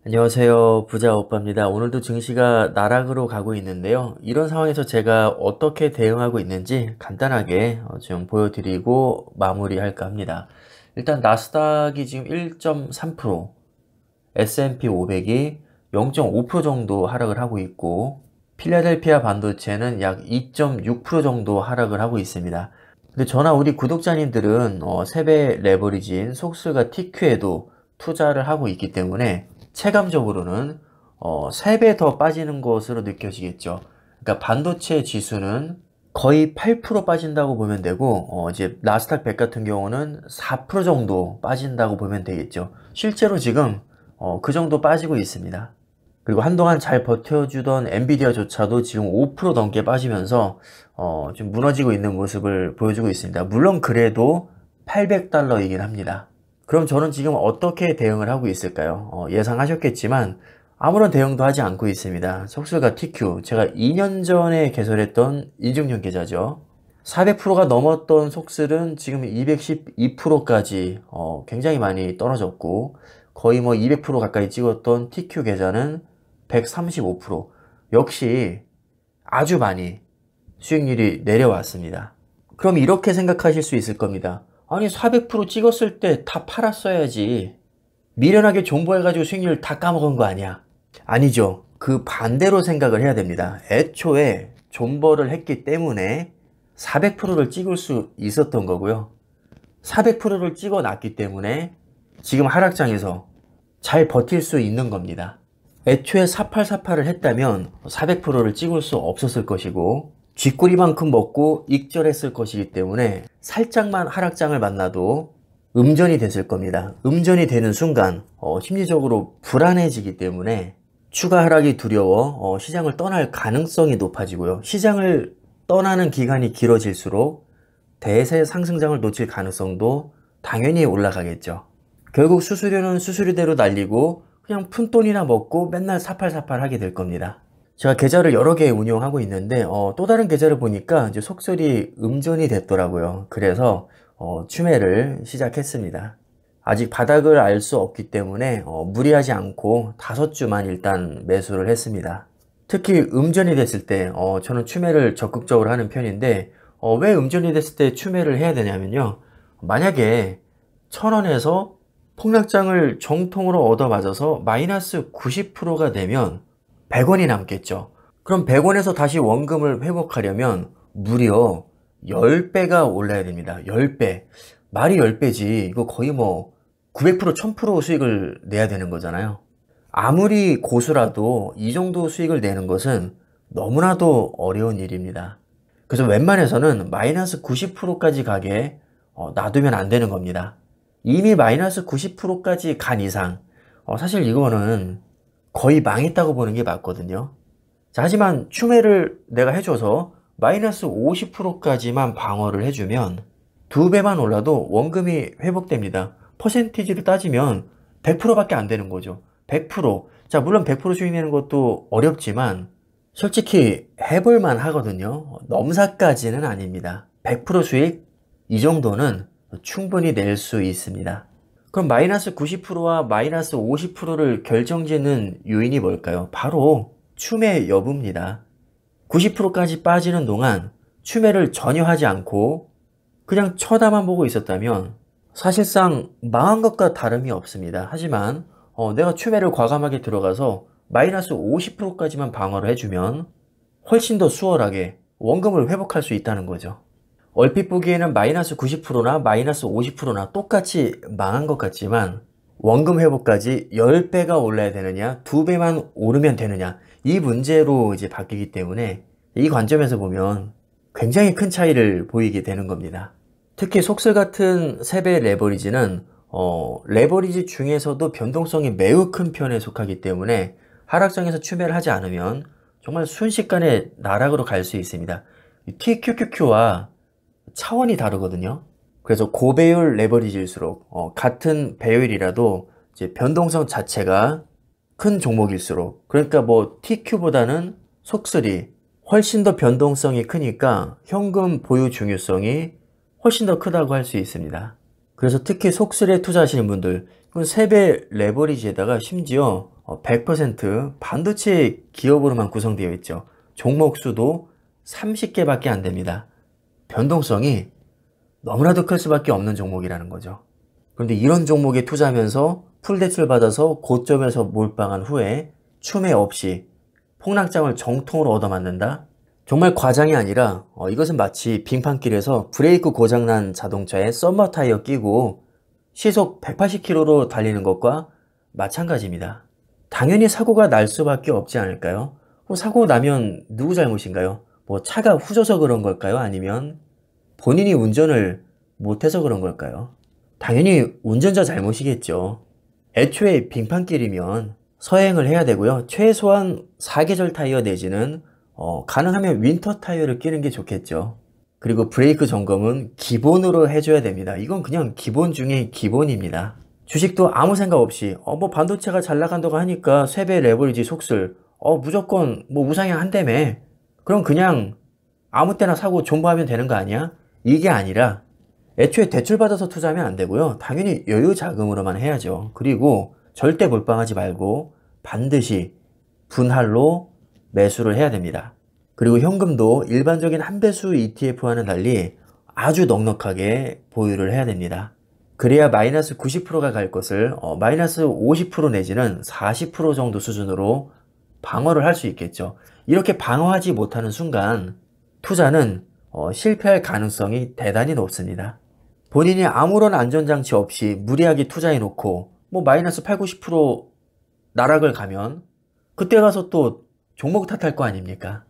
안녕하세요. 부자 오빠입니다. 오늘도 증시가 나락으로 가고 있는데요. 이런 상황에서 제가 어떻게 대응하고 있는지 간단하게 좀 보여드리고 마무리할까 합니다. 일단 나스닥이 지금 1.3%, S&P 500이 0.5% 정도 하락을 하고 있고 필라델피아 반도체는 약 2.6% 정도 하락을 하고 있습니다. 근데 저나 우리 구독자님들은 세배 레버리지인 속술과 TQ에도 투자를 하고 있기 때문에 체감적으로는 3배 더 빠지는 것으로 느껴지겠죠. 그러니까 반도체 지수는 거의 8% 빠진다고 보면 되고 이제 나스닥 100 같은 경우는 4% 정도 빠진다고 보면 되겠죠. 실제로 지금 그 정도 빠지고 있습니다. 그리고 한동안 잘 버텨주던 엔비디아조차도 지금 5% 넘게 빠지면서 좀 무너지고 있는 모습을 보여주고 있습니다. 물론 그래도 800달러이긴 합니다. 그럼 저는 지금 어떻게 대응을 하고 있을까요? 예상하셨겠지만 아무런 대응도 하지 않고 있습니다. 속술과 TQ, 제가 2년 전에 개설했던 이중용 계좌죠. 400%가 넘었던 속술은 지금 212%까지 굉장히 많이 떨어졌고 거의 뭐 200% 가까이 찍었던 TQ 계좌는 135%. 역시 아주 많이 수익률이 내려왔습니다. 그럼 이렇게 생각하실 수 있을 겁니다. 아니 400% 찍었을 때 다 팔았어야지. 미련하게 존버해가지고 수익률 다 까먹은 거 아니야? 아니죠. 그 반대로 생각을 해야 됩니다. 애초에 존버를 했기 때문에 400%를 찍을 수 있었던 거고요. 400%를 찍어놨기 때문에 지금 하락장에서 잘 버틸 수 있는 겁니다. 애초에 4848을 했다면 400%를 찍을 수 없었을 것이고 쥐꼬리만큼 먹고 익절했을 것이기 때문에 살짝만 하락장을 만나도 음전이 됐을 겁니다. 음전이 되는 순간 심리적으로 불안해지기 때문에 추가 하락이 두려워 시장을 떠날 가능성이 높아지고요. 시장을 떠나는 기간이 길어질수록 대세 상승장을 놓칠 가능성도 당연히 올라가겠죠. 결국 수수료는 수수료대로 날리고 그냥 푼돈이나 먹고 맨날 사팔사팔 하게 될 겁니다. 제가 계좌를 여러 개 운영하고 있는데 또 다른 계좌를 보니까 이제 속설이 음전이 됐더라고요. 그래서 추매를 시작했습니다. 아직 바닥을 알 수 없기 때문에 무리하지 않고 5주만 일단 매수를 했습니다. 특히 음전이 됐을 때 저는 추매를 적극적으로 하는 편인데 왜 음전이 됐을 때 추매를 해야 되냐면요. 만약에 1000원에서 폭락장을 정통으로 얻어맞아서 마이너스 90%가 되면 100원이 남겠죠. 그럼 100원에서 다시 원금을 회복하려면 무려 10배가 올라야 됩니다. 10배. 말이 10배지. 이거 거의 뭐 900%, 1000% 수익을 내야 되는 거잖아요. 아무리 고수라도 이 정도 수익을 내는 것은 너무나도 어려운 일입니다. 그래서 웬만해서는 마이너스 90%까지 가게 놔두면 안 되는 겁니다. 이미 마이너스 90%까지 간 이상 사실 이거는 거의 망했다고 보는 게 맞거든요. 자, 하지만 추매를 내가 해줘서 마이너스 50%까지만 방어를 해주면 2배만 올라도 원금이 회복됩니다. 퍼센티지로 따지면 100%밖에 안 되는 거죠. 100%. 자, 물론 100% 수익 내는 것도 어렵지만 솔직히 해볼만 하거든요. 넘사까지는 아닙니다. 100% 수익 이 정도는 충분히 낼 수 있습니다. 그럼 마이너스 90%와 마이너스 50%를 결정짓는 요인이 뭘까요? 바로 추매 여부입니다. 90%까지 빠지는 동안 추매를 전혀 하지 않고 그냥 쳐다만 보고 있었다면 사실상 망한 것과 다름이 없습니다. 하지만 내가 추매를 과감하게 들어가서 마이너스 50%까지만 방어를 해주면 훨씬 더 수월하게 원금을 회복할 수 있다는 거죠. 얼핏 보기에는 마이너스 90%나 마이너스 50%나 똑같이 망한 것 같지만 원금 회복까지 10배가 올라야 되느냐 2배만 오르면 되느냐 이 문제로 이제 바뀌기 때문에 이 관점에서 보면 굉장히 큰 차이를 보이게 되는 겁니다. 특히 속설 같은 세배 레버리지는 레버리지 중에서도 변동성이 매우 큰 편에 속하기 때문에 하락장에서 추매를 하지 않으면 정말 순식간에 나락으로 갈 수 있습니다. TQQQ와 차원이 다르거든요. 그래서 고배율 레버리지일수록 같은 배율이라도 이제 변동성 자체가 큰 종목일수록 그러니까 뭐 TQ보다는 속설이 훨씬 더 변동성이 크니까 현금 보유 중요성이 훨씬 더 크다고 할 수 있습니다. 그래서 특히 속설에 투자하시는 분들 이건 3배 레버리지에다가 심지어 100% 반도체 기업으로만 구성되어 있죠. 종목 수도 30개밖에 안 됩니다. 변동성이 너무나도 클 수밖에 없는 종목이라는 거죠. 그런데 이런 종목에 투자하면서 풀대출 받아서 고점에서 몰빵한 후에 추매 없이 폭락장을 정통으로 얻어맞는다? 정말 과장이 아니라 이것은 마치 빙판길에서 브레이크 고장난 자동차에 썸머 타이어 끼고 시속 180km로 달리는 것과 마찬가지입니다. 당연히 사고가 날 수밖에 없지 않을까요? 사고 나면 누구 잘못인가요? 차가 후져서 그런 걸까요? 아니면 본인이 운전을 못해서 그런 걸까요? 당연히 운전자 잘못이겠죠. 애초에 빙판길이면 서행을 해야 되고요. 최소한 4계절 타이어 내지는 가능하면 윈터 타이어를 끼는 게 좋겠죠. 그리고 브레이크 점검은 기본으로 해줘야 됩니다. 이건 그냥 기본 중에 기본입니다. 주식도 아무 생각 없이 반도체가 잘 나간다고 하니까 쇠배 레버리지 속슬 무조건 우상향 한다며, 그럼 그냥 아무 때나 사고 존버하면 되는 거 아니야? 이게 아니라 애초에 대출받아서 투자하면 안 되고요. 당연히 여유 자금으로만 해야죠. 그리고 절대 몰빵하지 말고 반드시 분할로 매수를 해야 됩니다. 그리고 현금도 일반적인 한배수 ETF와는 달리 아주 넉넉하게 보유를 해야 됩니다. 그래야 마이너스 90%가 갈 것을 마이너스 50% 내지는 40% 정도 수준으로 방어를 할 수 있겠죠. 이렇게 방어하지 못하는 순간 투자는 실패할 가능성이 대단히 높습니다. 본인이 아무런 안전장치 없이 무리하게 투자해 놓고 마이너스 8, 90% 나락을 가면 그때 가서 또 종목 탓할 거 아닙니까?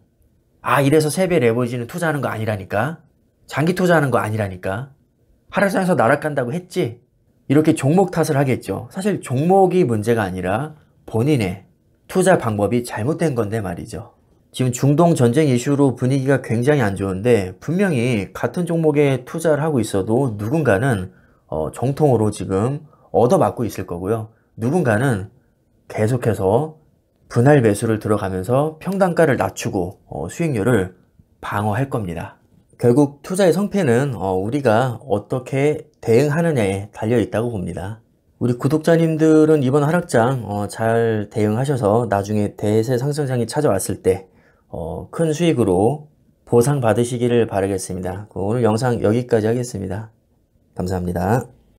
이래서 세배 레버리지는 투자하는 거 아니라니까? 장기 투자하는 거 아니라니까? 하락장에서 나락간다고 했지? 이렇게 종목 탓을 하겠죠. 사실 종목이 문제가 아니라 본인의 투자 방법이 잘못된 건데 말이죠. 지금 중동 전쟁 이슈로 분위기가 굉장히 안 좋은데 분명히 같은 종목에 투자를 하고 있어도 누군가는 정통으로 지금 얻어맞고 있을 거고요. 누군가는 계속해서 분할 매수를 들어가면서 평단가를 낮추고 수익률을 방어할 겁니다. 결국 투자의 성패는 우리가 어떻게 대응하느냐에 달려 있다고 봅니다. 우리 구독자님들은 이번 하락장 잘 대응하셔서 나중에 대세 상승장이 찾아왔을 때 큰 수익으로 보상 받으시기를 바라겠습니다. 오늘 영상 여기까지 하겠습니다. 감사합니다.